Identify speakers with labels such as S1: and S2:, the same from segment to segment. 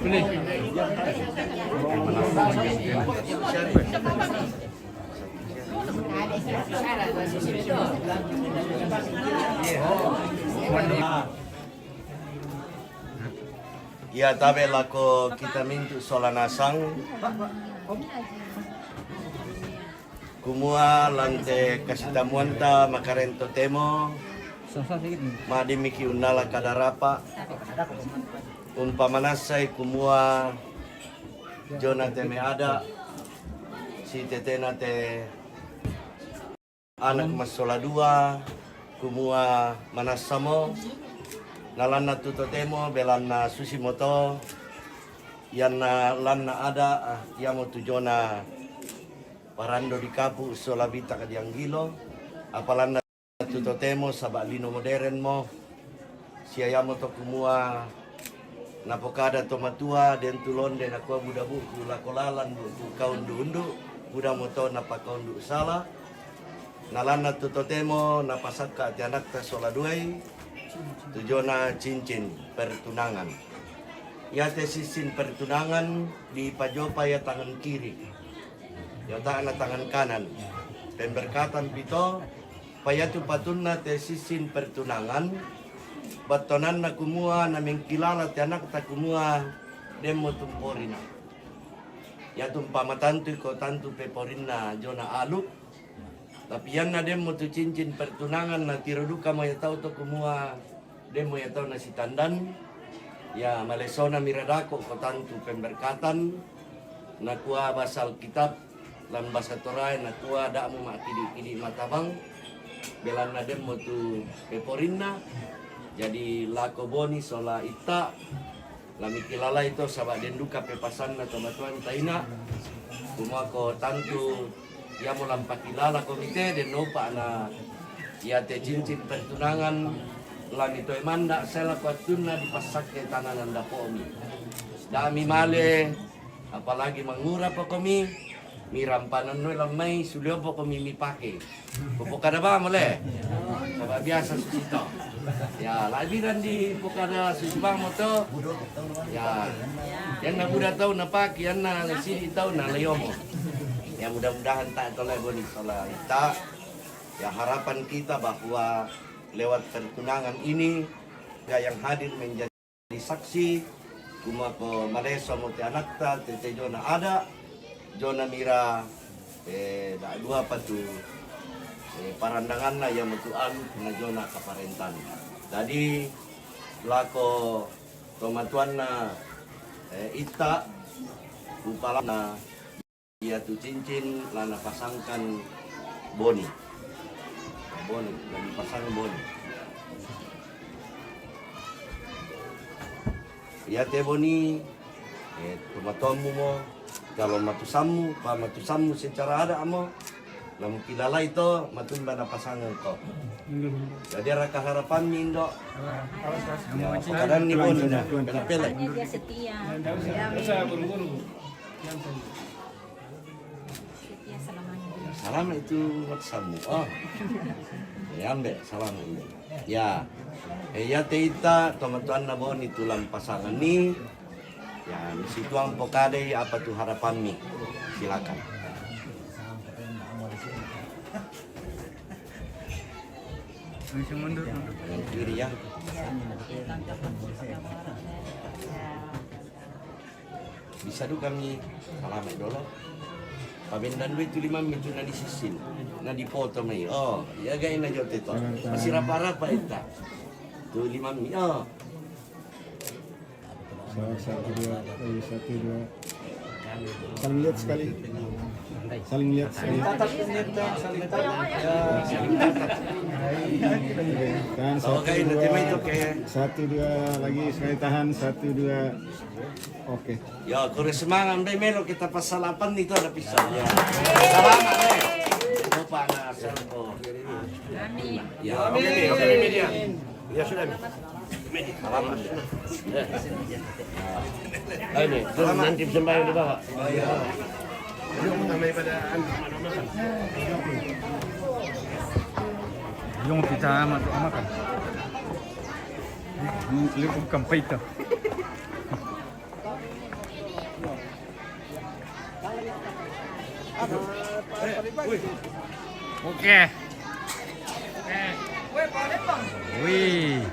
S1: Ya tabe lako kita mintu solanasang kumua lante kasitamuanta makarento temo madimiki unala kadarapa umpamanasai kumua jona teme ada si tetena te anak masola dua kumua manasamo nalana tuto temo belana susimoto yana lana ada yamo tujona parando di kapu solabita kadianggilo apalana tuto temo sabalino modern mo siayamo to kumua napokada tomatua den tulonde nakua buda buku lakolalan buku kaundu undu buda moto napakaundu sala nalana tuto temo napasaka tianakta sola duai tujona cincin pertunangan. Ya tesisin pertunangan di pajopa ya tangan kiri. Ya tangan kanan. Pemberkatan pito payatu patunna tesisin pertunangan. Batonan na kumua na mengkilala tianak ta kumua demo tumporina. Ya tumpamatantu ko tantu peporina jona aluk. Tapi yang na demo tu cincin pertunangan na tiroduka mo ya tau to kumua demo ya tau na si tandan ya malesona miradako ko tantu pemberkatan na kuah basal kitab lan bahasa Torah na kuah da mo makidi matabang belan na demo tu peporinna jadi lako boni sola ita lami kilala itu sabak denduka pepasan na tomatuan taina kumua ko tantu ya mo lampakilala komite den nopa na ya te cincin pertunangan lan ito emanda sela kuatuna dipasak ke tangan anda pomi dami male apalagi mangura po kami mirampanan no lamay sulyo po kami mipake pupukada ba mole sama biasa susito ya labiran di pukada susibang mo to ya yang na buda tau na paki yan na sini tau na layomo. Ya mudah-mudahan tak toleh boni sola ita. Ya harapan kita bahwa lewat pertunangan ini yang hadir menjadi saksi kumako maleso mote anakta tete jona ada jona mira da dua patu parandangan na yang mutuan na jona kaparentan. Jadi lako tomatuan na ita upala na ia tu cincin lana pasangkan boni dan dipasang boni ia te boni tomatomu mo kalau matusamu secara ada amo lamu kilala itu matumba na pasangan ko jadi raka harapan mindo ya kadang ni boni na pele
S2: Dia setia.
S1: Salam itu WhatsAppmu. Oh. Ya ambe salam ini. Ya. Ya teita teman-teman nabon itu lam pasangan ni. Ya, di situ ang pokade apa tuh harapan mi. Silakan. Mundur. Kiri ya. Bisa dulu kami salam dulu. Pabendan duit itu 5 minit na disisin, na dipoto may. Oh, ya gay na jod ito. Masih rapa-rapa ita. Tu 5 minit. Oh.
S3: Satu dua. Saling lihat sekali. Saling lihat sekali.
S1: Saling tatap.
S3: Dan satu dua lagi sekali tahan 1 2. Oke.
S1: Ya, kore semangat deh melo kita pasalapan itu ada pisau. Ya. Selamat deh. Lupa na servo. Ya, oke media. Ya sudah. Media. Selamat. Ini, nanti sembahyang di bawah. Oh iya. Yung may padaan.
S4: Yung kita makan. Yung kampay ito.
S2: Oke. Wih.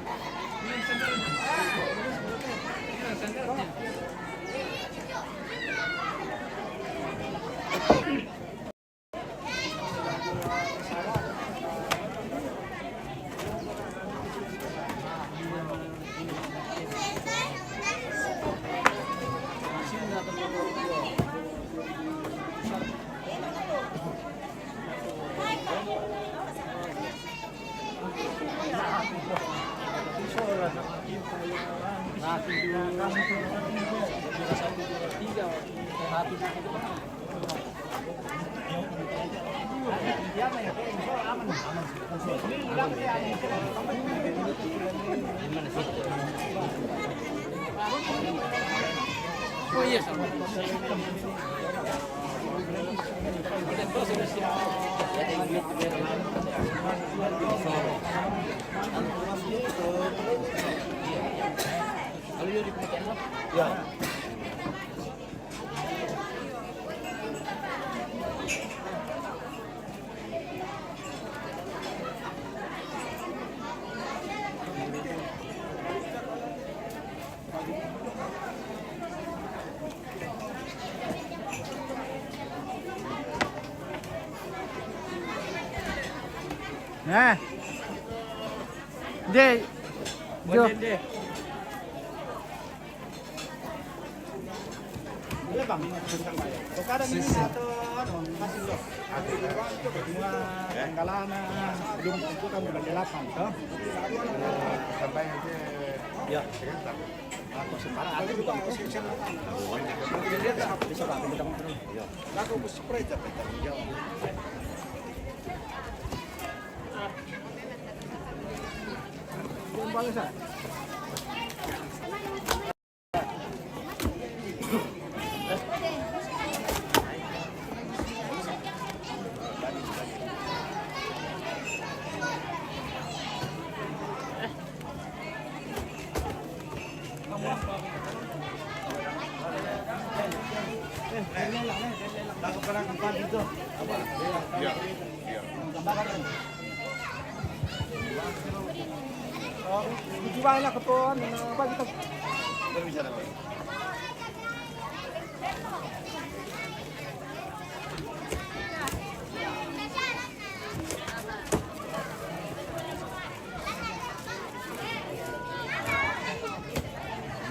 S2: Oh iya sama.
S1: Ya.
S2: Nah. Deh. Jo.
S1: Ya.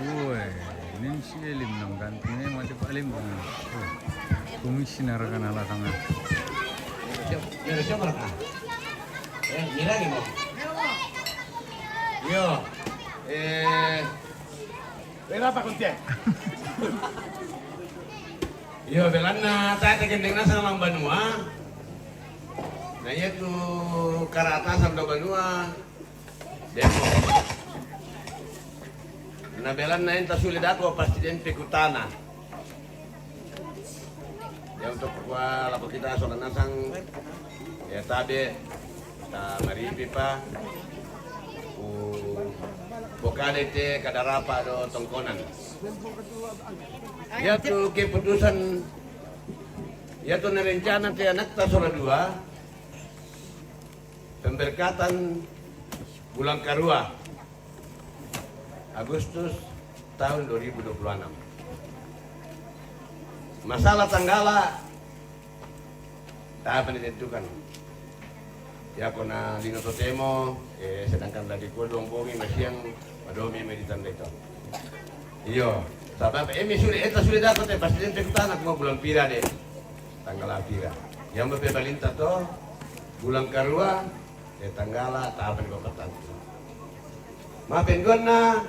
S2: Woi, ini si Elim nang gantinya mati Elim. Komisioner kan ala tangan.
S1: Siapa lah? Mira gimana? Yo, berapa kunci? Yo, belana saya tegendengna sama Banua. Nah itu karata sama Banua. Demo. Na belana enta sulit aku pasti den pekutana. Ya untuk lapor kita soal nasang ya tabe ta maripi pa bokale te kadarapa do tongkonan ya tu keputusan ya tu rencana te anak ta soal dua pemberkatan bulan Karua Agustus tahun 2026. Masalah tanggala tak ditentukan. Ya kona dino totemo, sedangkan dari kodong bongi masih yang madomi meditan itu. Iyo, sebab sulit dapat pasti ditentukan aku mau bulan pira deh, tanggal pira. Yang berpebalinta to bulan Karua, tanggala tak apa dibapatan. Maafin guna,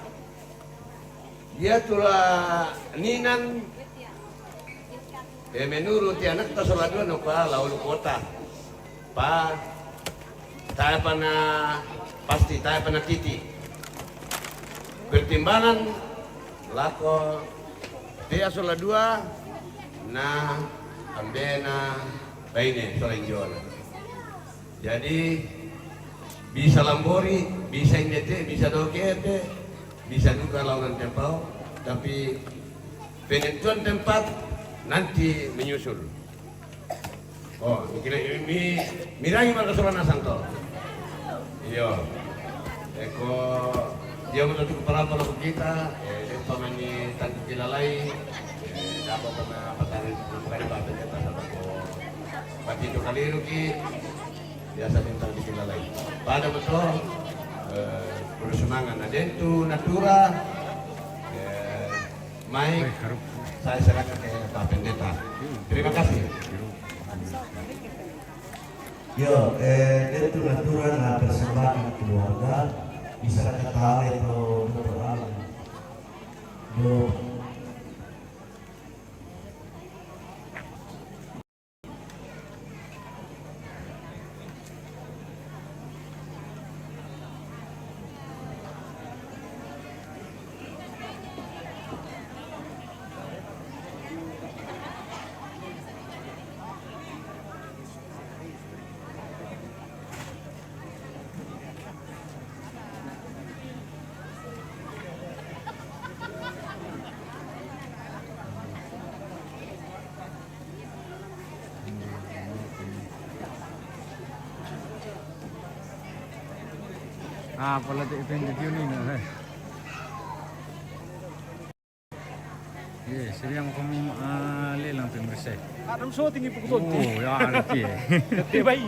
S1: dia tulah ninan. Menurut anak ta soladua no pa laulu kota pa tayo pa na pasti tayo pa na titi pertimbangan lako dia soladua na ambena baine solenjona jadi bisa lambori bisa indete bisa dokete bisa juga lawan tempau tapi penentuan tempat nanti menyusul.
S4: Oh, mirangi Margasura Santo. Iya. Eko dia menutup kepala kalau kita, dia pamani tangki kilalai, dapat pernah petani bukan batu kita dapat ko pati itu kali rugi biasa tentang kilalai. Pada betul bersemangat ada itu natura, Mike, saya serahkan ke Pak Pendeta. Terima kasih.
S1: Yo, itu natura na persembahan keluarga bisa kata itu natural. Yo,
S2: Ah, pala itu yang video ni na. Yes, seriang kami lelang pemirsa.
S5: Adam so tinggi pukul
S2: Oh, ya nanti.
S5: Gede bayi.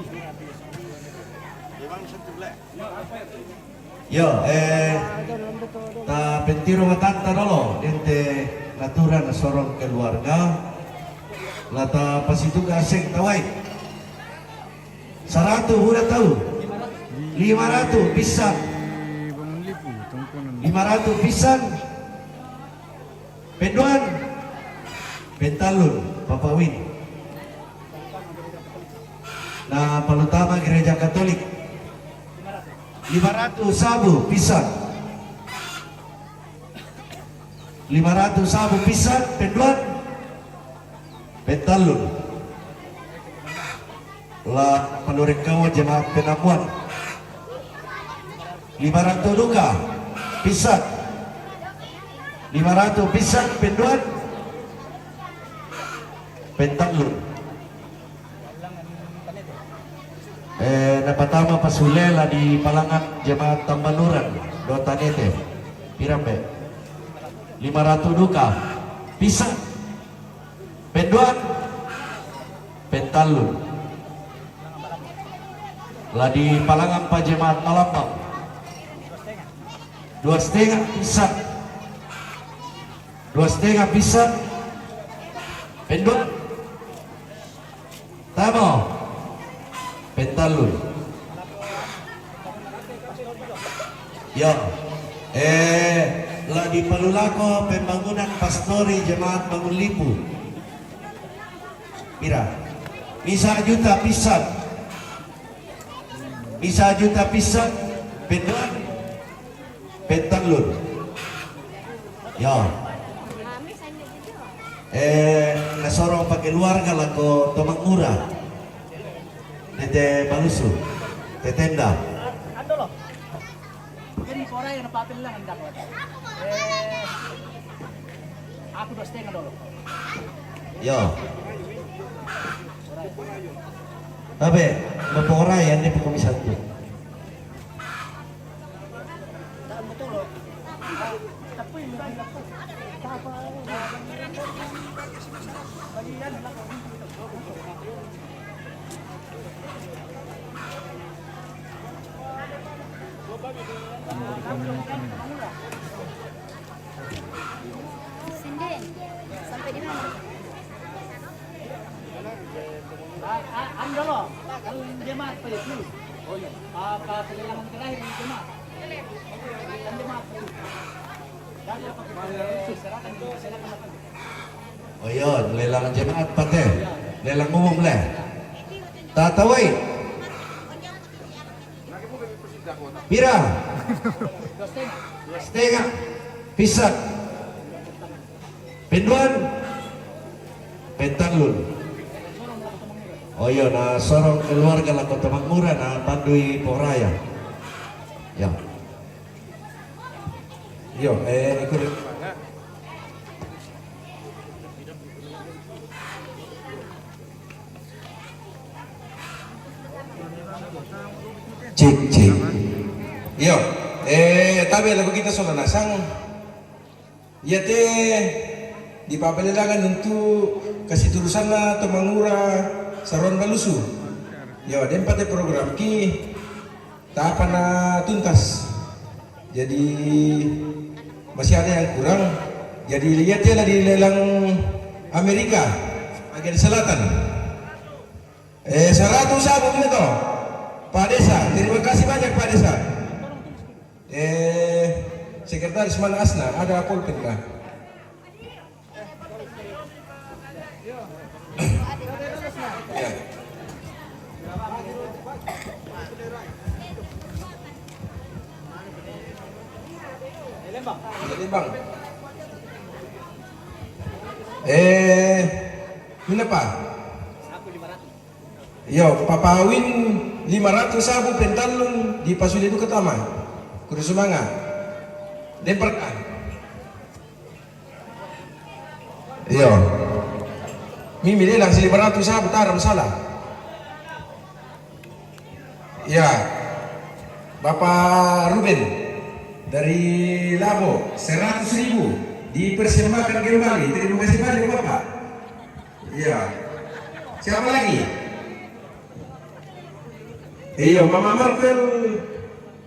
S1: yo, ta pentiro matanta dolo, ente natura na sorong keluarga, lata pasitu kaseng tawai. 100 udah tahu. 500 pisang.
S2: Bangun lipu, tongkonan.
S1: 500 pisang. Penduan. Pentalun, Papawin. Nah, palutama gereja Katolik. 500 sabu pisang. 500 sabu pisang, penduan. Pentalun. Lah penurut kawan jemaat penamuan. 500 duka pisang, 500 pisang penduan, pentalun. Napatama pasulela di Palangan jemaat Tambanuran Dotanete Pirambe 500 duka pisang, penduan, pentalun. Lah di Palangan Pak Jemaat Malambang 2,5 pisang, 2,5 pisang, penduan, tamo, pentalun. Yo, lah di Palulako pembangunan pastori jemaat Bangun Lipu. Mira, bisa juta pisang, bisa juta pisang, penduan, pentalun. Ya. Nasorong pakai keluarga lah ko tomang murah. Tete balusu, tetenda.
S5: Ando loh. Ini orang yang napapil lang ang dapat. Aku 2,5 dulu.
S1: Ya. Tapi mempora ya ini pukul satu.
S6: Sinden, sampai di mana?
S5: Ando loh. Kalau jemaat pa itu. Oh iya. Apa kailangan terakhir ng jemaat? Ang jemaat pa itu. Dahil pag serahkan natin.
S1: Oh iya, lelang jemaat pate, lelang umum leh. Tatawai. Pira. 2,5 pisang, penduan, pentalun. Oh iya, na sorong keluarga lah Kota Makmura na Pandui Poraya. Ya. Yo, ikut.
S7: cek. Yo, tapi lagu kita soal nasang. Ya di papelelangan untuk kasih turusan lah atau mangura saron balusu. Yo, dan pada program ki tak pernah tuntas. Jadi masih ada yang kurang. Jadi lihat ya di lelang Amerika bagian selatan. 100 sabu itu Pak Desa, terima kasih banyak Pak Desa. Sekretaris Mana Asna, ada pulpen kah? Ya. Lembang. Kenapa? Yo, Papa Awin 500 sabu pentalung di Pasulidu Ketama. Kudu semangat. Deperkan. Yo. Mimi dia langsung 500 sabu taram salah. Ya. Bapak Ruben dari Labo 100.000 dipersembahkan kembali. Terima kasih banyak Bapak. Ya. Siapa lagi? Iya, Mama Marvel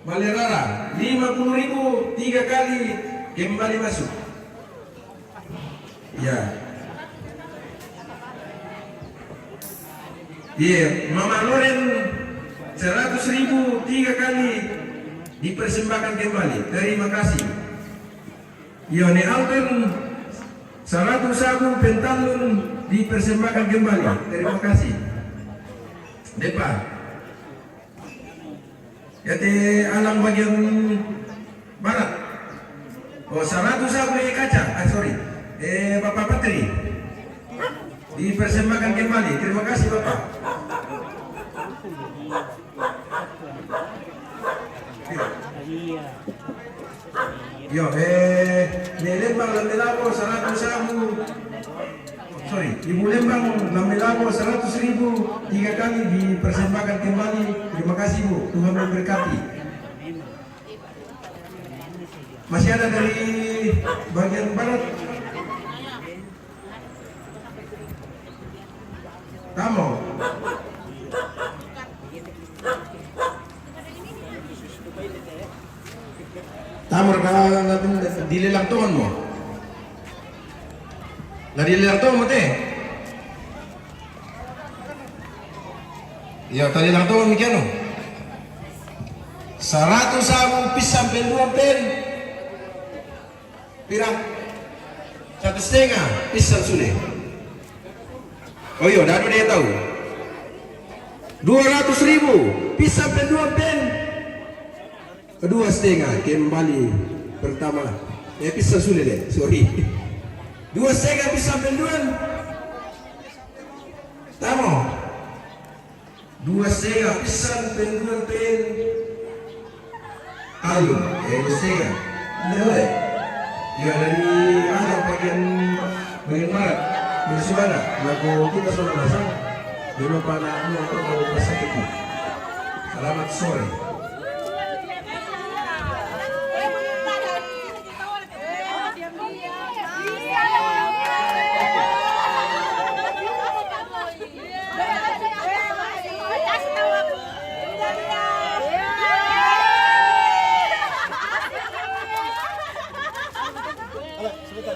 S7: Malerara 50.000 3 kali kembali masuk. Ya. Iya, Mama Loren 100.000 3 kali dipersembahkan kembali. Terima kasih. Yone Alton 100 sabu pentalun dipersembahkan kembali. Terima kasih. Depan. Yaitu alam bagian barat. Oh, 100 sabu kaca. Bapak Patri dipersembahkan kembali. Terima kasih Bapak. Yo, Lembang Lamelabo 100 sabu. Ibu Lembang Lamelabo 100.000 3 kali dipersembahkan kembali. Terima kasih Bu, Tuhan memberkati. Masih ada dari bagian barat. Kamu. Tamur di lelang tuan mo. Nah di lelang tuan mo teh. Ya tadi lelang tuan mikiano. 100 sabu pisang pen 2 pen. Pirang 1,5 pisang sudah. Oh iya, dah dia tahu. 200.000 pisang pen 2 pen. 2,5 kembali pertama. Pisang sudah deh, sorry. 2,5 pisang pen 2. Tamo. 2,5 pisang pen 2 pen. Ayo, 2,5. Boleh. Ya dari bagian barat. Bersibana, lagu kita sudah masang. Di lupa nama untuk pasang itu. Selamat sore.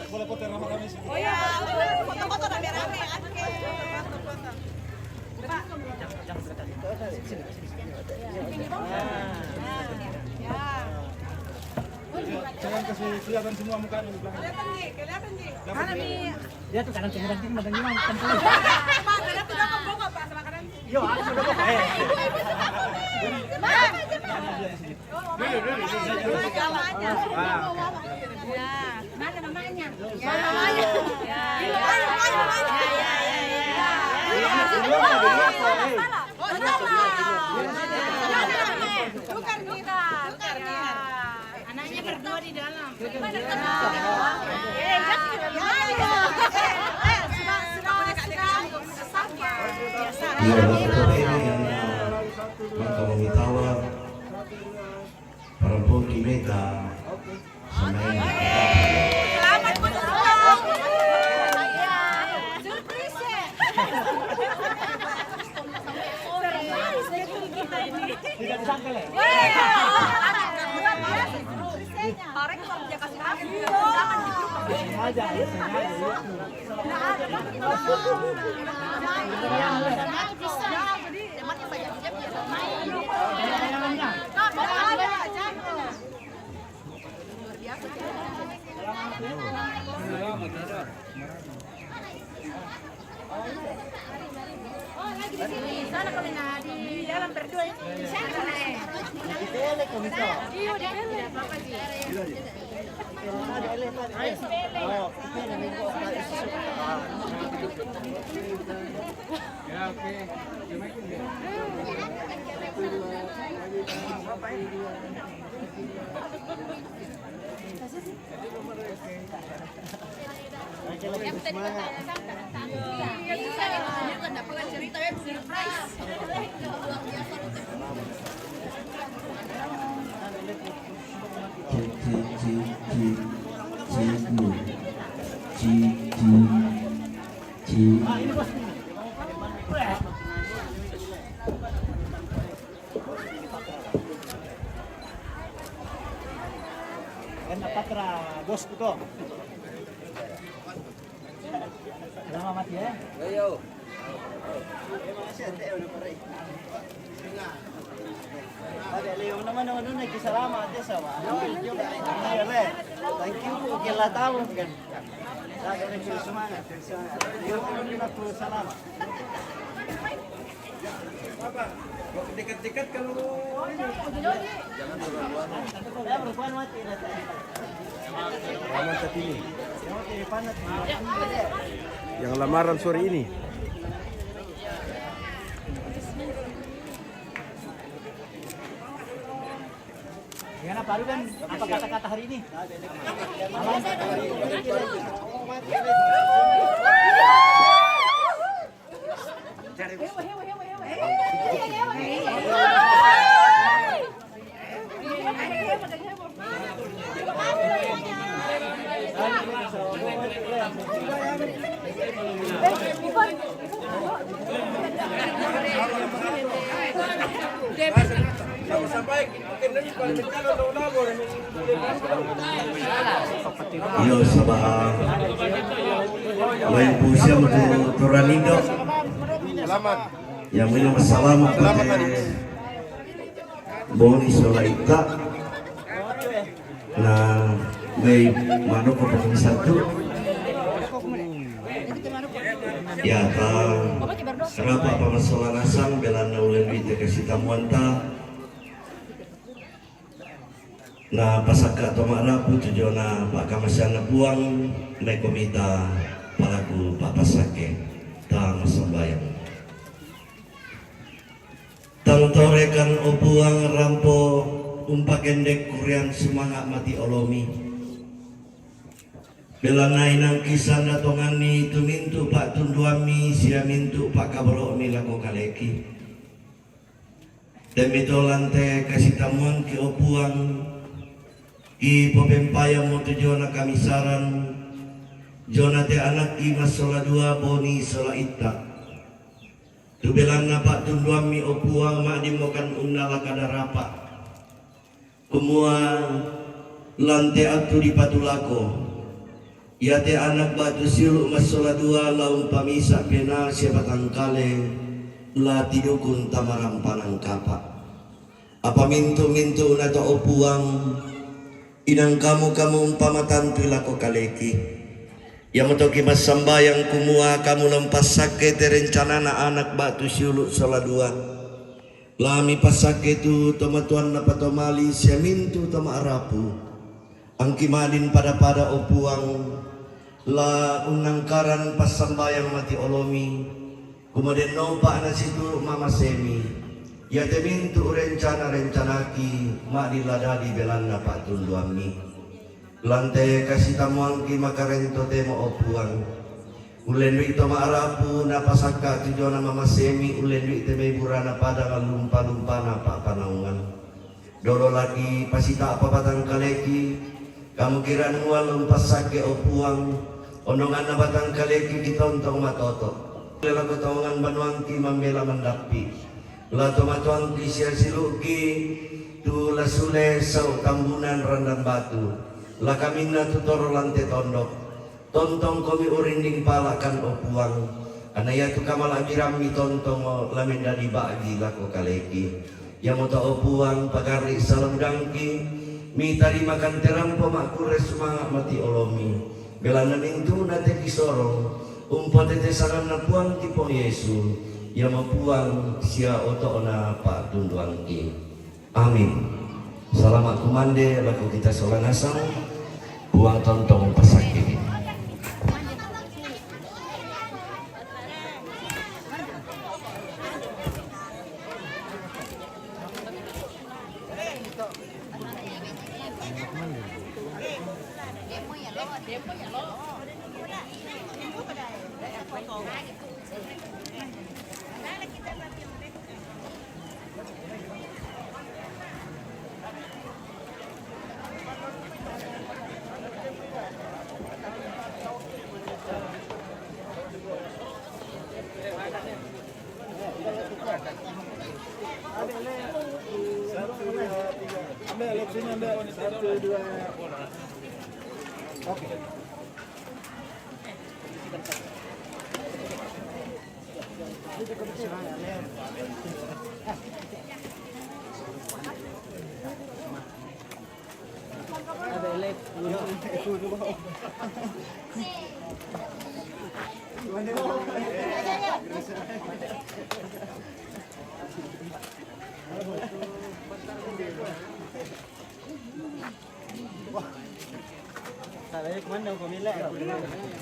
S3: Boleh foto rame-rame sih.
S6: Oh ya, foto-foto rame-rame.
S3: Jangan kasih kelihatan semua muka di belakang.
S6: Kelihatan nih. Mana nih?
S5: Dia tuh kanan kiri nanti madang imam tempel.
S6: Pak, kenapa udah kebongkar Pak sama kanan?
S5: Yo, aku sudah kok.
S6: Mana mamanya? Ya. Mamanya. Ya. Tukar kita. Anaknya berdua di dalam.
S1: Iya, Bapak ini yang Mangkawang Tawa kita samayin.
S6: Selamat po semua. Surprise eh. Surprise kita ini.
S5: Tidak disangka ya?
S6: Pareng kalau dia kasih aku jangan di grup.
S5: Sengaja,
S6: Oh, lagi di sini. Sana kami di dalam berdua. Di sana kami. Iya, tidak apa-apa sih.
S2: Ya oke.
S6: Cerita ya surprise.
S5: Kena patra bosku tuh. Lama mati ya? Ada Leo naman nagkisalamat ya sama. Thank you po kila taon kan. Lagi rin sila semangat. Leo naman ako salamat.
S7: Dekat-dekat kalau
S5: Ya berkuan mati na tayo.
S3: Raman Tatini.
S5: Yang panat.
S3: Yang lamaran sore ini.
S5: Gimana Pak Ruben? Apa kata-kata hari ini? Aman.
S1: Yo sabah main pusia untuk Toranindo.
S3: Selamat.
S1: Yang minum salamu kepada Boni Solaita. Nah, may mano ko pa kami satu. Ya, serapa pamasolanasan belana ulen wite kasih tamuanta. Na pasaka tomara putu jona pak kamasana buang may komita palaku papasake tang sembayang tang torekan obuang rampo umpakendek kurian semangat mati olomi belanai nang kisan natongani tumintu pak tunduami sia mintu pak kabolomi lako kaleki demitolante kasih tamuan ki obuang I popempaya mo to jona kamisaran jona te anak i masola dua boni sola ita tu belan na pak tunduam mi opuang ma di mokan unala kadarapa kumua lante atu di patulako ya te anak batu silu masola dua laung pamisa pena siapa tangkale la tidukun tamaram panang kapa apa mintu na to opuang inang kamu umpamatan tulako kaleki yang motoki masambayang kumua kamu lampasake terencana na anak batu siulu salah dua lami pasake tu tomatuan na patomali siamintu toma arapu angkimalin pada opuang la unangkaran pasambayang mati olomi kemudian nompa na situ mama semi ya temintu rencana-rencanaki mak diladadi belanna pak tunduami lantai kasih tamuang ki makarento temo opuang ulen wi to maarapu na pasaka tujona mama semi ulen wi teme burana pada lumpa-lumpa na pak panaungan Dolo lagi pasita apa batang kaleki, kamu kira nual lumpas sake opuang, ondongan na batang kaleki ditontong matoto. Lela kotongan banuangki membela mendapi, lato matuangki sia siluki, tu lasule sau tambunan randan batu, la kamina tutoro lante tondok, tontong komi urinding palakan opuang, anaya tu kamal abirami tontong lamin dari bagi lako kaleki. Yang mau tahu puang pagari salam dangki mi tadi makan terampo makure semangat mati olomi belana mingtu nate kisorong umpate sangan na puang tipo Yesu yang mau puang sia oto na pak tunduangki. Amin. Selamat kumande laku kita solanasang puang tontong pasaki.
S3: Ambil lihat sini, ambil 1, 2. Oke.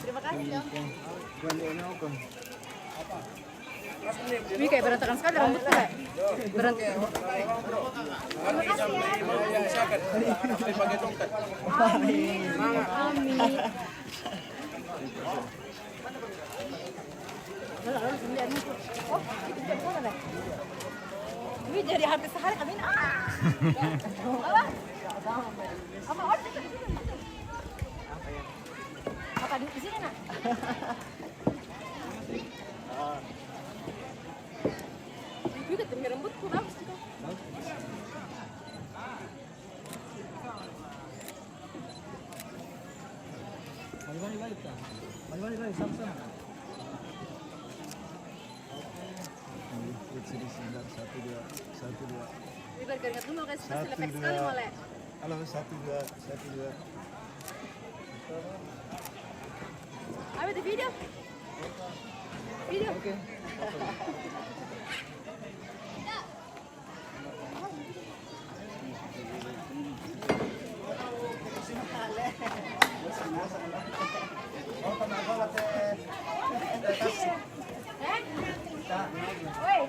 S6: Terima kasih dong. Wih, kayak berantakan sekali rambutnya. Berantakan. Terima kasih ya. Amin. Oh, ini jadi hampir sehari kami. Apa order di sini? Apa di sini nak? Ibu ketemu rambutku bagus juga.
S3: Balik, sama-sama. Sini, 1, 2.
S6: Biar keringat dulu guys, pasti lepek sekali malah.
S3: Halo, 1, 2.
S6: Ayo di video. Video. Oke. Oi.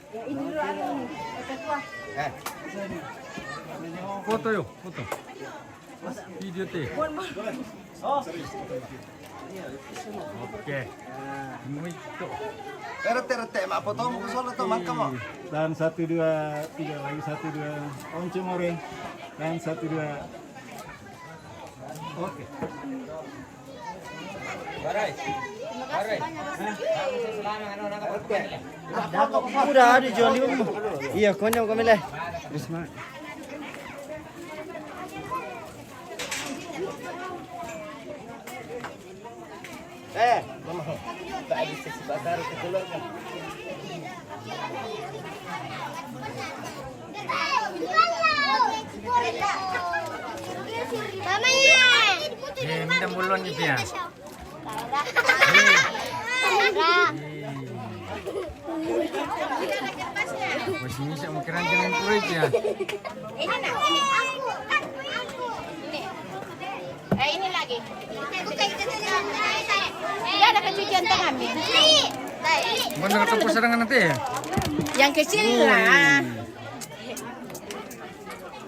S6: Ya ini dulu aku nih.
S2: Foto yuk, foto. Video teh. Oke. Muito.
S3: Rete, mak foto mau kesana tuh, mak kamu. Dan 1, 2, 3 lagi 1, 2. Once more. Dan 1, 2. Oke.
S6: Terima kasih banyak.
S5: Udah dijual di umum. Iya, konyol kami lah. Bismillah. Tak bisa sebentar keluar kan.
S2: Minta bulan gitu ya. Masih bisa mengiran dengan kulit ya.
S6: Ini nak, ini. Ini. Ini lagi. Dia ada pencucian tangan.
S2: Benar tepus serangan nanti ya?
S6: Yang kecil lah.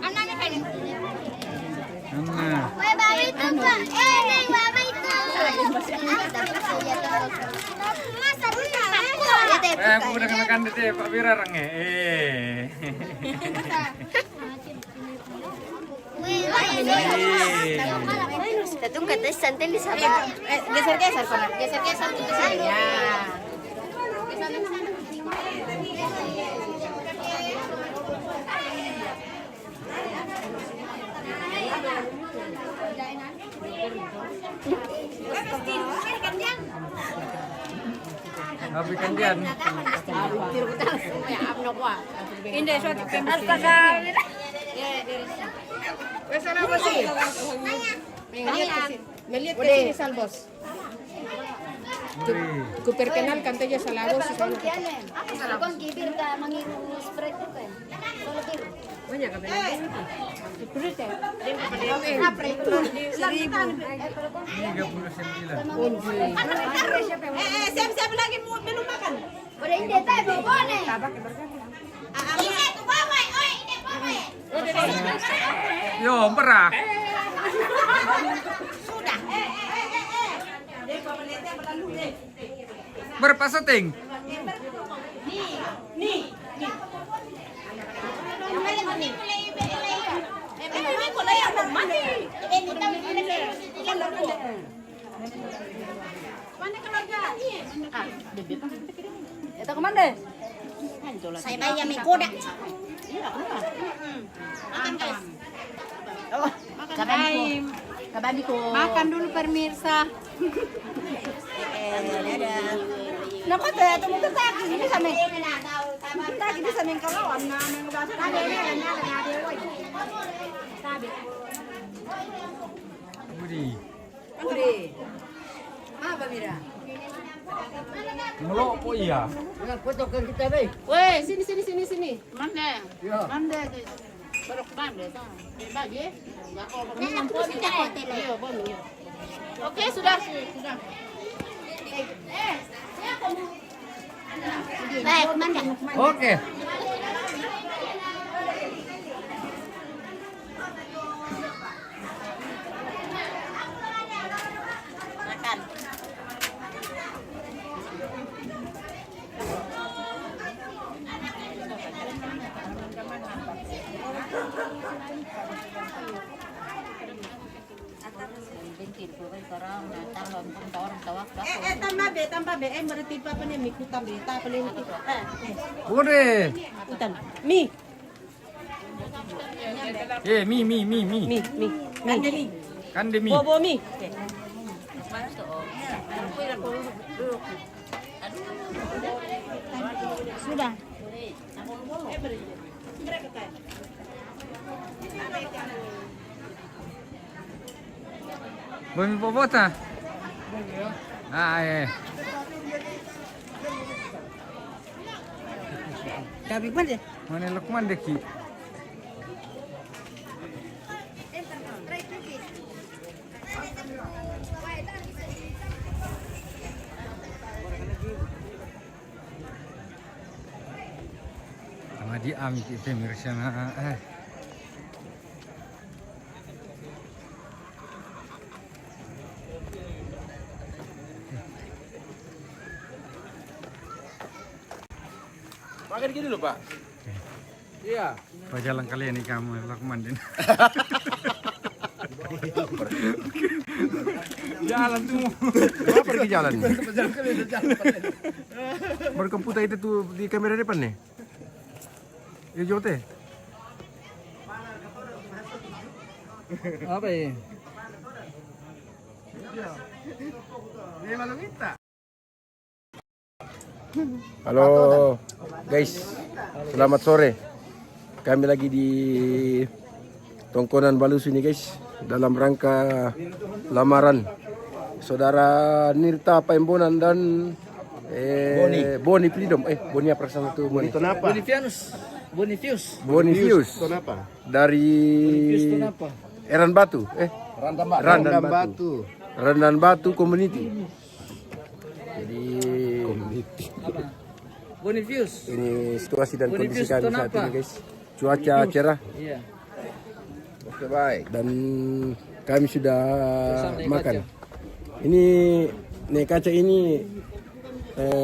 S6: Anaknya kan.
S2: Nah.
S6: Ya
S2: Aku udah makan deh Pak Birarang ya.
S6: Tetong kata santai di sana. Geser-geser sana. Geser-geser ke sini. Ya.
S2: Habis kandian.
S6: Hindi, suatu pembeli.
S5: Wes sana apa sih? Melihat ke sini Salbos. Ku perkenalkan saja Salabos si sana.
S6: Kung kibir ka mangiru spread ko kan. Solo biru.
S5: Banyak kan? Siap-siap lagi belum makan.
S6: Udah hindi tayo, bone.
S2: Yo, perah. Berapa setting?
S6: Ito komande. Saya bayar may koda. Kababi ko.
S5: Makan dulu pemirsa.
S6: Naku, tayo tumututaki. Hindi sa may.
S5: Kita ini sa ming kalawan na nang basa.
S2: Budi.
S5: Apa Mira?
S2: Melok po iya.
S5: Fotokan kita be. Weh, sini. Mande. Mande. Perok mande ta. Bagi. Oke, sudah.
S6: Baik, manda.
S2: Oke.
S6: Makan.
S5: Tambah be. Berarti apa nih mie kutam be. Tak paling itu.
S2: Budi.
S5: Kutam. Mie.
S2: Mie. Kan demi.
S5: Bobo mie.
S6: Sudah.
S2: Bumi popota. Ah,
S5: Gabi mana?
S2: Mana Lukman deki? Sama di amik pemirsa na.
S7: Makan gini loh, Pak. Iya.
S2: Jalan kalian nih kamu Lukman din. Jalan tuh.
S7: Kenapa pergi jalan? Berkomputer itu tuh di kamera depan nih. Hijau teh.
S2: Apa ya?
S7: Dia malu minta. Halo guys, selamat sore. Kami lagi di Tongkonan Balus ini guys, dalam rangka lamaran saudara Nirta Paimbonan dan Boni Freedom. Boni apa sama tuh? Boni Tonapa. Bonifius. Tonapa. Dari Eran Batu. Randan Batu Community. Jadi
S2: Bonifius.
S7: ini situasi dan kondisi kami saat ini guys. Cuaca cerah.
S2: Iya.
S7: Oke baik. Dan kami sudah makan. Ini nih kaca ini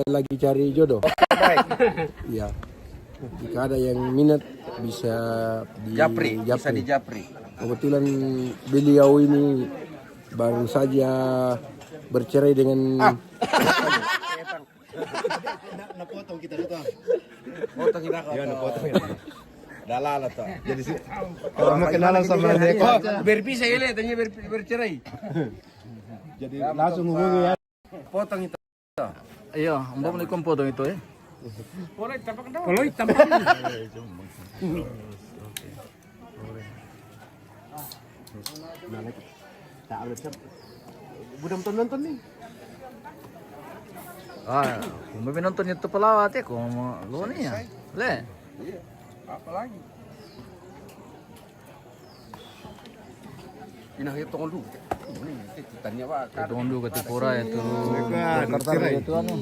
S8: lagi cari jodoh. Iya. Jika ada yang minat bisa di
S7: Japri, bisa di Japri.
S8: Kebetulan beliau ini baru saja bercerai dengan
S3: Napotong kita dulu.
S7: Potong kita kok.
S1: Iya, potong. Dalala to.
S3: Jadi kalau mau kenalan sama dia,
S7: Berpisah ya, tanya bercerai.
S3: jadi langsung hubungi ya.
S7: Potong itu.
S5: Iya, mbak mau ikut potong itu ya.
S2: Boleh tampak dong.
S5: Kalau tambah.
S3: Budam nonton nih.
S5: Ah, kung may nonton itu pelawat ya, kung lo nih ya. Le.
S7: Apa lagi? Pinahit tunggu dulu. Ini tanya Pak.
S5: Itu dulu ke Tipura itu. Kartar
S3: bercerai.
S5: itu anu.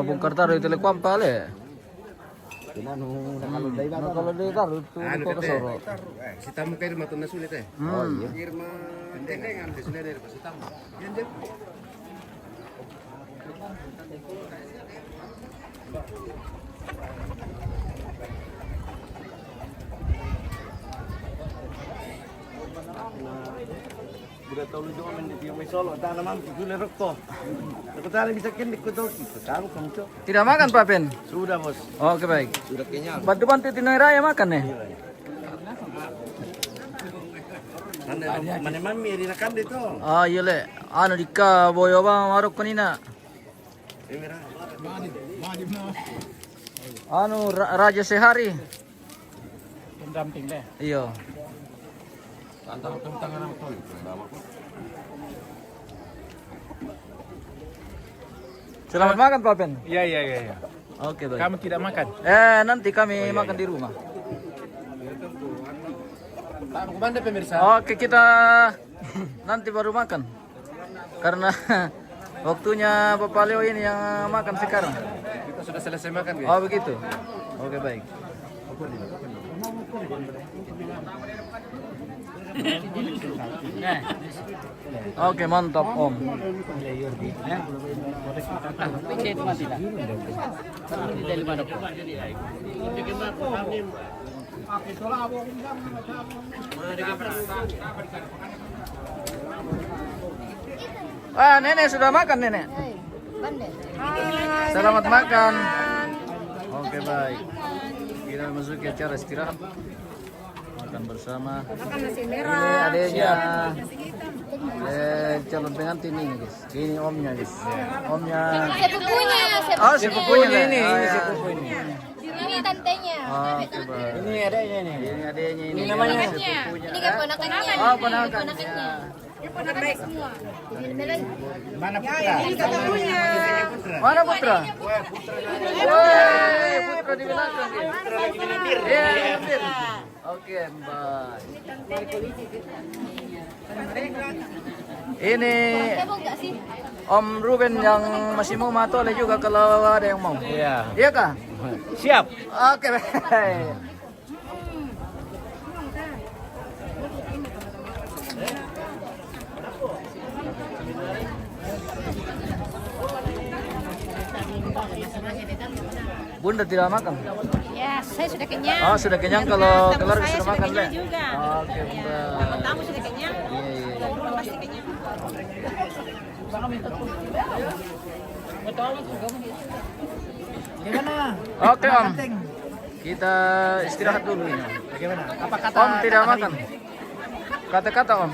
S5: Bongkar taruh itu lekuan pale. Kalau dia taruh itu ke Soro.
S7: Si tamu kayak rumah tunas sulit ya.
S5: Oh
S7: iya. Irma tendengan di sini dari si tamu.
S1: Budak tahu lu juga main di Tiong Solo, tak nama gula rokok. Aku tadi bisa kendik ku tahu kita tahu kamu cok.
S5: Tidak makan Pak Ben?
S1: Sudah bos,
S5: Oke baik.
S7: Sudah kenyang.
S5: Bantu bantu Tinoi Raya makan nih.
S1: mana mami di nakam itu.
S5: Ah iya le. Anu dika boyo bang marok panina. Anu Raja Sehari.
S2: Pendamping deh.
S5: Iya.
S7: Antara tangan apa tuh?
S5: Selamat makan Pak Ben.
S2: Iya.
S5: Oke baik.
S2: Kamu tidak makan?
S5: Nanti kami makan di rumah.
S7: Kemana pemirsa?
S5: Oke kita nanti baru makan. Karena waktunya Bapak Leo ini yang makan sekarang.
S7: Kita sudah selesai makan guys.
S5: Oh begitu. Oke baik. Oke mantap Om. Nenek sudah makan nenek. Selamat makan. Oke baik. Kita memasuki acara istirahat. Makan bersama.
S6: Makan nasi
S5: Ini
S6: merah.
S5: adanya calon pengantin ini guys. Ini omnya guys. Omnya.
S6: Sepupunya,
S5: Oh sepupunya ini.
S6: sepupu ini. Ini tantenya.
S5: Oke baik.
S2: Ini adanya nih.
S5: Ini adanya ini.
S6: Ponakannya.
S5: Sepupunya.
S6: Ini kan ponakannya.
S5: Oh ponakan.
S6: Ponakannya semua.
S2: Mana putra?
S5: Mana putra? Woi, putra di belakang. Iya, hampir. Oke, Mbak. Ini Om Ruben yang masih mau matole juga kalau ada yang mau.
S2: Iya.
S5: Iya kah?
S2: Siap.
S5: Oke, baik. Bunda tidak makan?
S6: Ya, saya sudah kenyang.
S5: Oh, sudah kenyang kalau
S6: Tamu
S5: keluarga
S6: saya
S5: sudah makan,
S6: kenyang
S5: Le?
S6: juga.
S5: Oke, Bunda.
S6: Tamu sudah kenyang.
S5: Iya.
S6: Rumah pasti kenyang.
S5: Oke, Om. Kita istirahat dulu ini.
S2: Bagaimana? Apa kata
S5: Om tidak makan. Kata-kata, Om.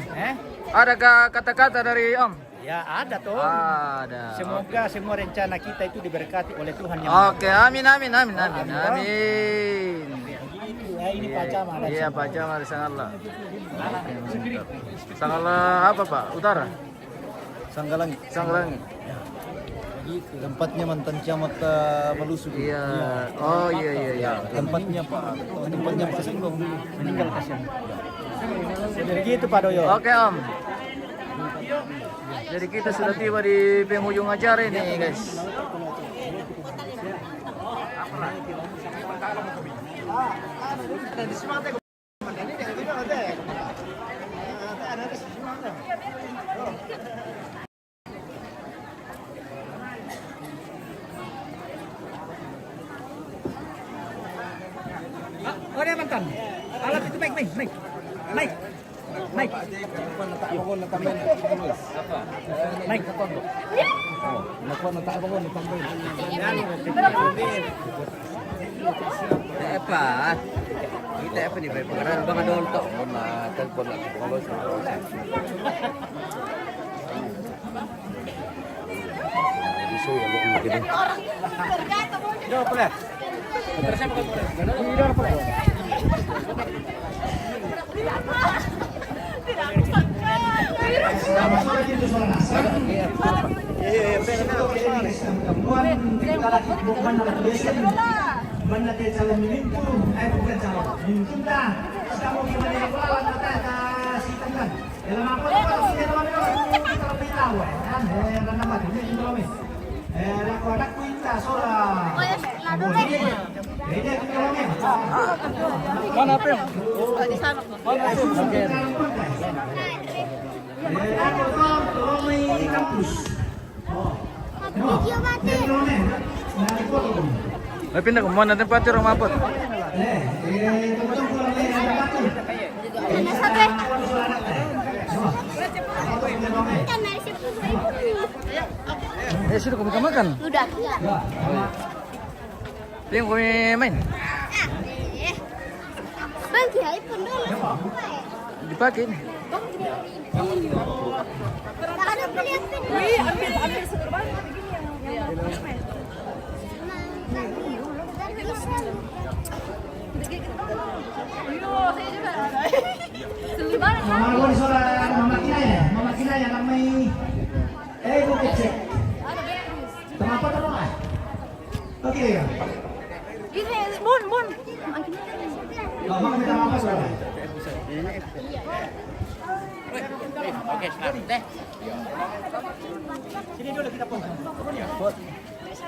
S5: Adakah kata-kata dari Om?
S2: Ya ada tuh.
S5: Ada.
S2: Semoga semua rencana kita itu diberkati oleh Tuhan yang
S5: Oke, amin. Amin.
S2: ini Pak Camat.
S5: Iya, Pak Camat di Sangalla. Sangalla apa, Pak? Utara?
S3: Sanggalangi.
S5: Sanggalangi.
S3: Tempatnya mantan camat Malusu.
S5: Iya. Oh, iya.
S3: Tempatnya Pak Singkong dulu.
S2: Meninggal kasihan. Jadi gitu Pak Doyo.
S5: Oke, Om. Jadi kita sudah tiba di penghujung acara ini, guys. saya mantan. Alat itu Mike. Mike.
S8: Apa? Kita apa nih? Pengeran bang ada untuk telepon lagi kalau
S5: Mana Pem?
S6: Di sana po.
S2: Ay, pindah ke mana tempat orang mapot? Sudah kami makan.
S6: Udah.
S2: Yang kami main.
S6: Bang, kira iPhone dulu.
S2: Dipakai.
S6: Ada pelihatin. Wih, ambil segerbang begini yang
S5: Mama Kinaya namay bukit cek. Kenapa tolong? Oke ya.
S6: Ini Bun.
S5: Mama minta apa soalnya?
S6: Oke, start deh.
S5: Sini dulu kita potong.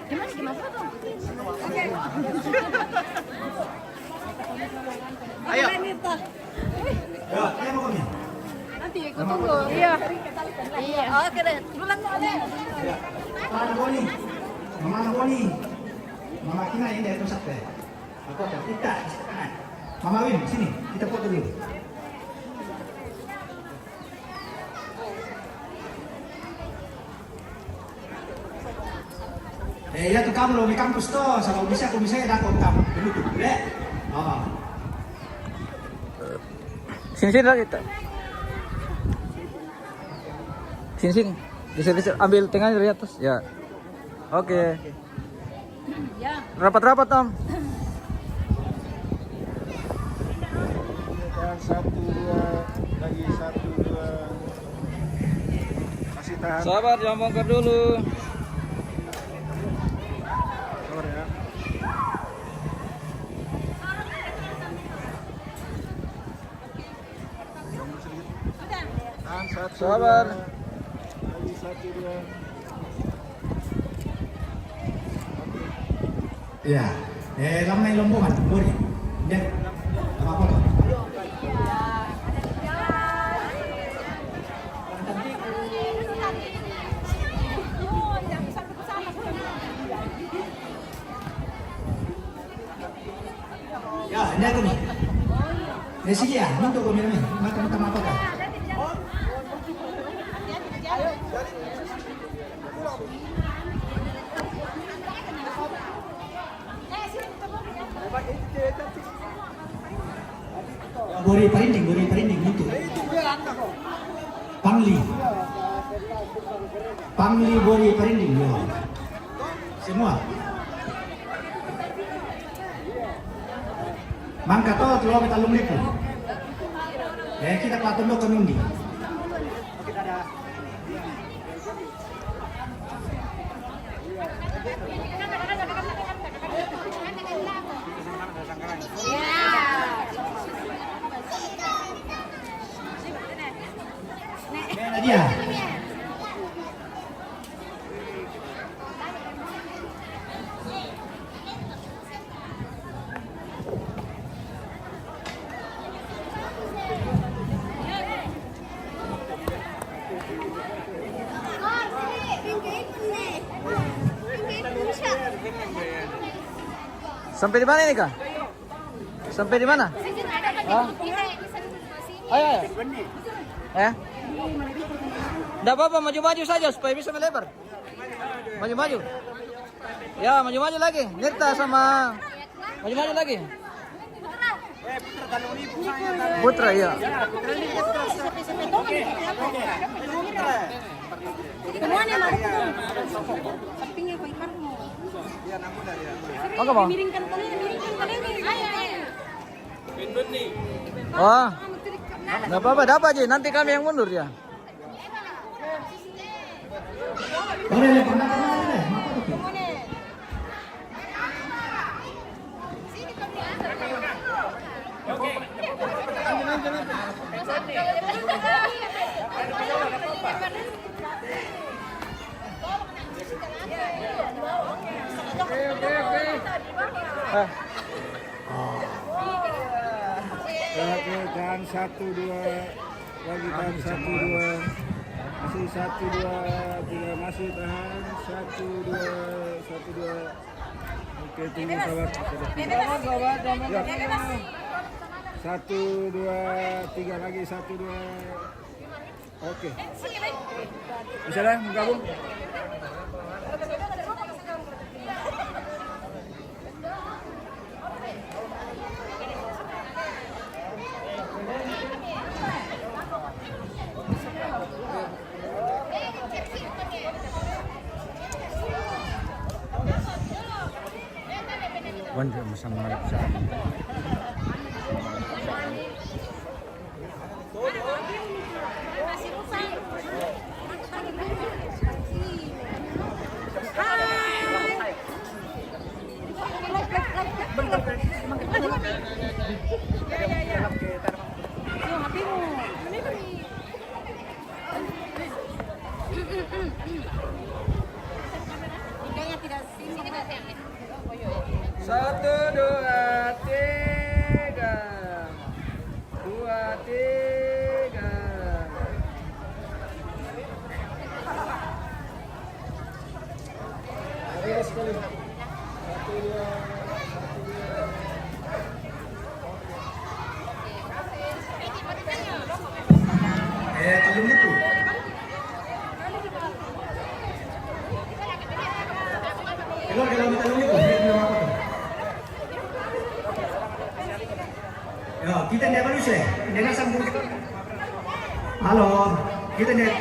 S6: Gimana Bang?
S5: Ayo. Ya, saya mau kami.
S6: Nanti ikut tunggu. Iya. Oke deh. Duluan deh.
S5: Mama Boni. Mama Kina ini dari pusat deh. Aku akan kita. Mama Win, sini kita foto dulu. Ya tuh kamu loh di kampus tuh, kalau bisa ya dapat kamu dulu, deh. Oh.
S2: Sini lah kita. Sini. Geser ambil tengah dari atas. Ya. Oke.
S6: Ya.
S2: Rapat Om.
S3: Satu dua lagi 1 2 masih tahan.
S2: Sabar, jangan bongkar dulu.
S3: Sabar ya. Tahan 1
S2: Sabar.
S3: lagi 1 2.
S5: Ya, lamai lombongan, boleh. Ya, apa tuh? Ya, ini aku nih. Sige ya, minta ko minum. Mata apa kan? Bori perinding gitu. Pangli bori perinding yo. Semua. Mangka to tulo kita lumlipu. Kita kelatundo kami undi. Dia.
S2: Sampai di mana ini Kak? Sampai di mana? Hah? Ayo, ayo. Ya. Enggak apa-apa, maju-maju saja supaya bisa melebar. Maju-maju. Ya, maju-maju lagi. Nirta sama maju-maju lagi. Putra, iya. Maka bang.
S6: Miringkan kali ini. Ayo, ayo.
S2: Wah. Enggak apa-apa, dapat aja. Nanti kami yang mundur ya.
S3: Oke, tahan 1 2 lagi tahan 1 2 masih 1 2 3 masih tahan 1 2 oke tunggu sabar 1 2 3 lagi 1 2 oke bisa dah menggabung.
S2: Wanda masang malap sa Satu, dua, tiga. 2, 3.
S7: Talong itu. Keluar ke dalam talong itu. Ya, kita tidak manusia. Dengan sambung. Halo, kita tidak.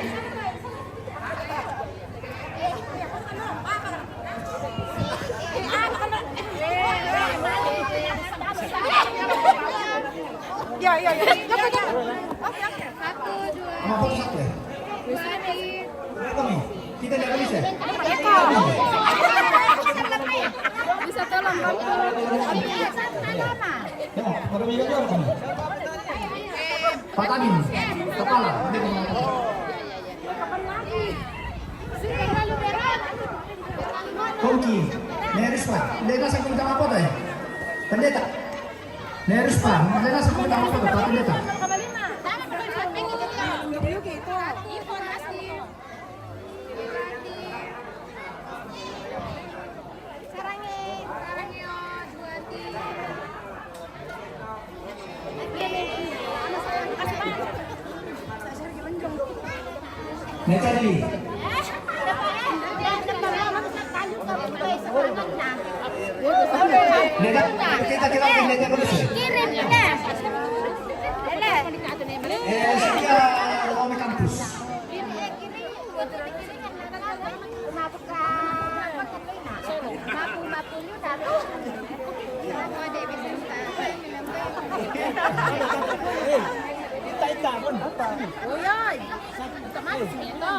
S6: Ya.
S7: Sama foto satu ya? Berapa nih? Kita tidak manusia.
S6: Bisa tolong bantu.
S7: Ya, pada minggu jauh kami. Pak Tadi, kepala. Kongki, neris Pak. Lena sa kung tama po tayo. Pendeta. Neris Pa. Lena sa kung tama po tayo. Pendeta. Netali. Kita kita dulu sih.
S6: Kirim kita.
S7: Saya Ome kampus.
S6: Happy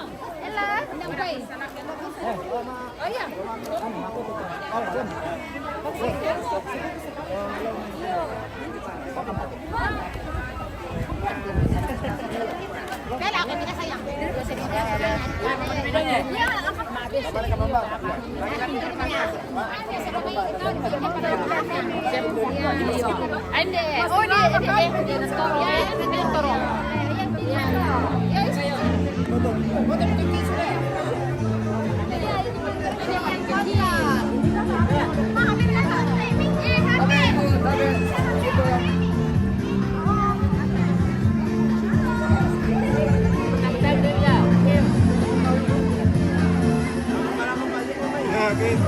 S3: sedikit.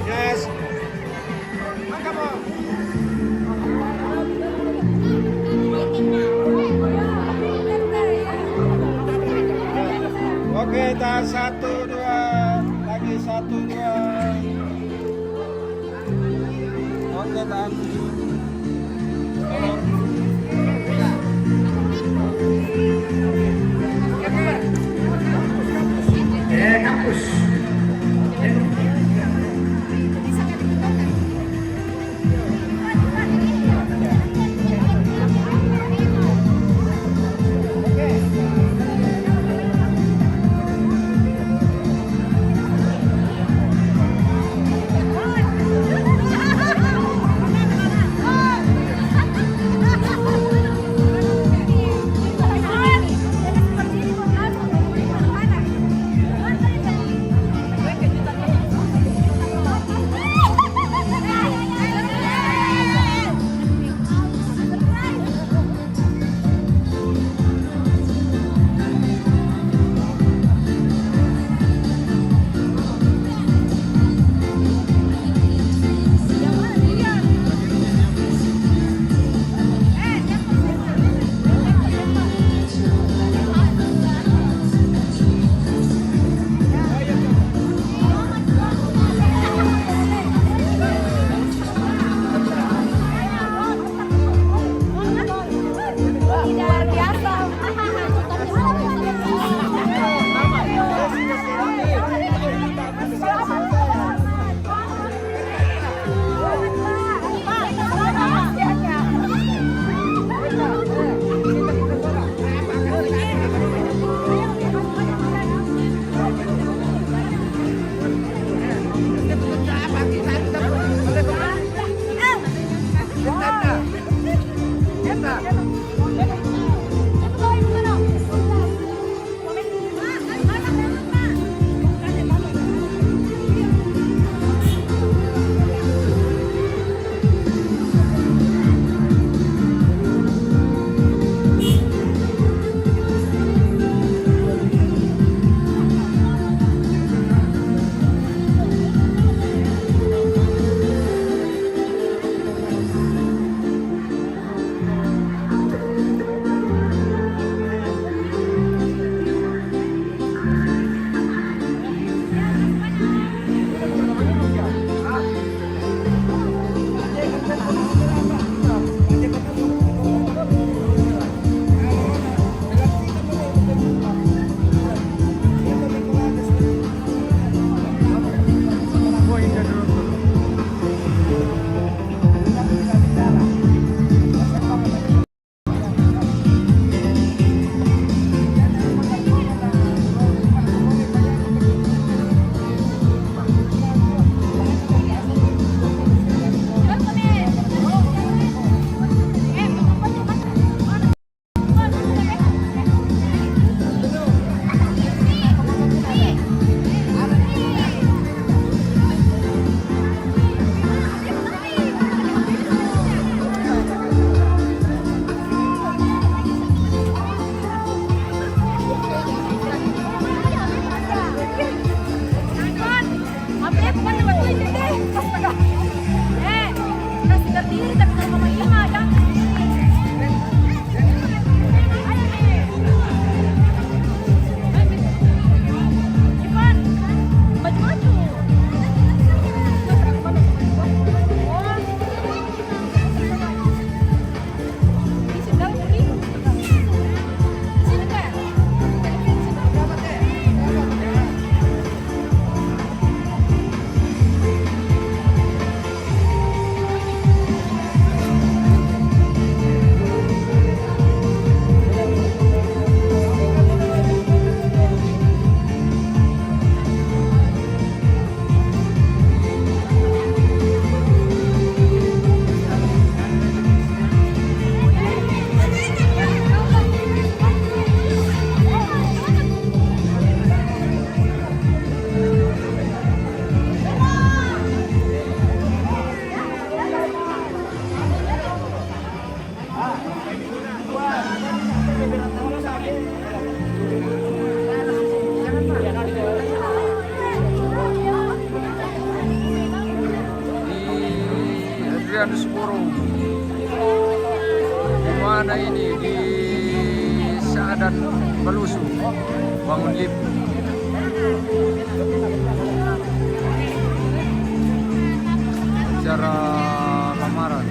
S3: Yes. Mangga po. Oke, tahan 1, 2, lagi 1, 2. Oke, tahan. Kampus.
S8: Trianusboro. Di mana ini? Di Saadan Balusu, Bangun Lip. Acara lamaran.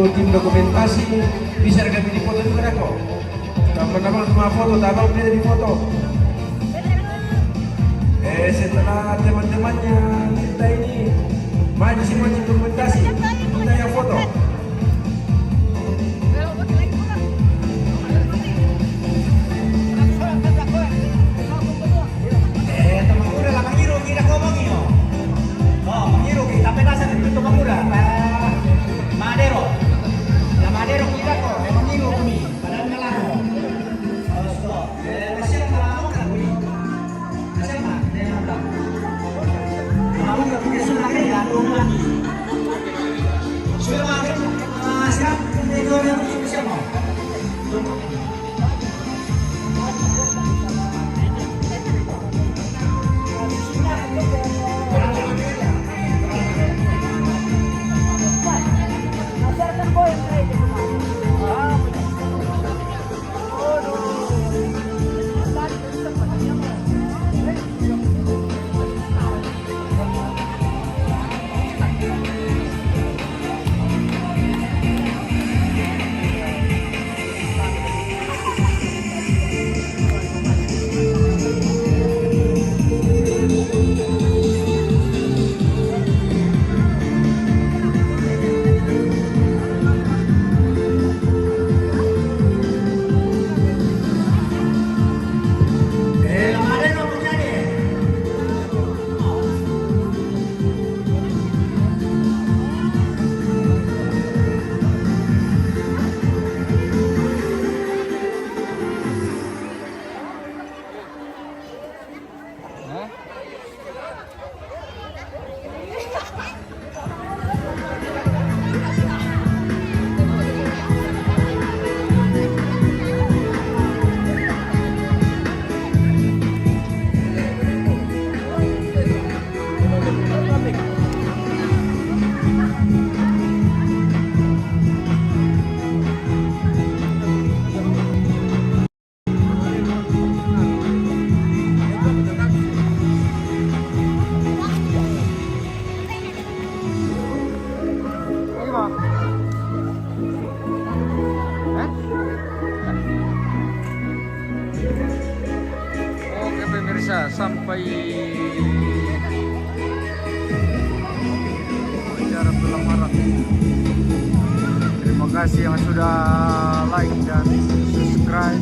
S7: Tim dokumentasi bisa rekam di foto juga kok. Kapan-kapan cuma foto, tabang dia di foto. Setelah teman-temannya kita ini maju semua tim dokumentasi, kita yang foto.
S5: Teman muda lah Mangiru kita ngomongin yo. Oh, Mangiru kita pedasan itu teman muda. Madero. La Madero kita kok, Mangiru kami. Padahal ngelaro. Osto. Masih ngelaro kan kami. Masih mah, dia apa? Kamu enggak punya sunnah ya, rumah. Sudah makan. Siap, itu yang siapa?
S2: kasih yang sudah like dan subscribe.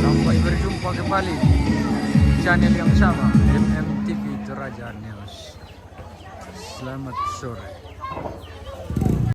S2: Sampai berjumpa kembali di channel yang sama, MMTV Toraja News. Selamat sore.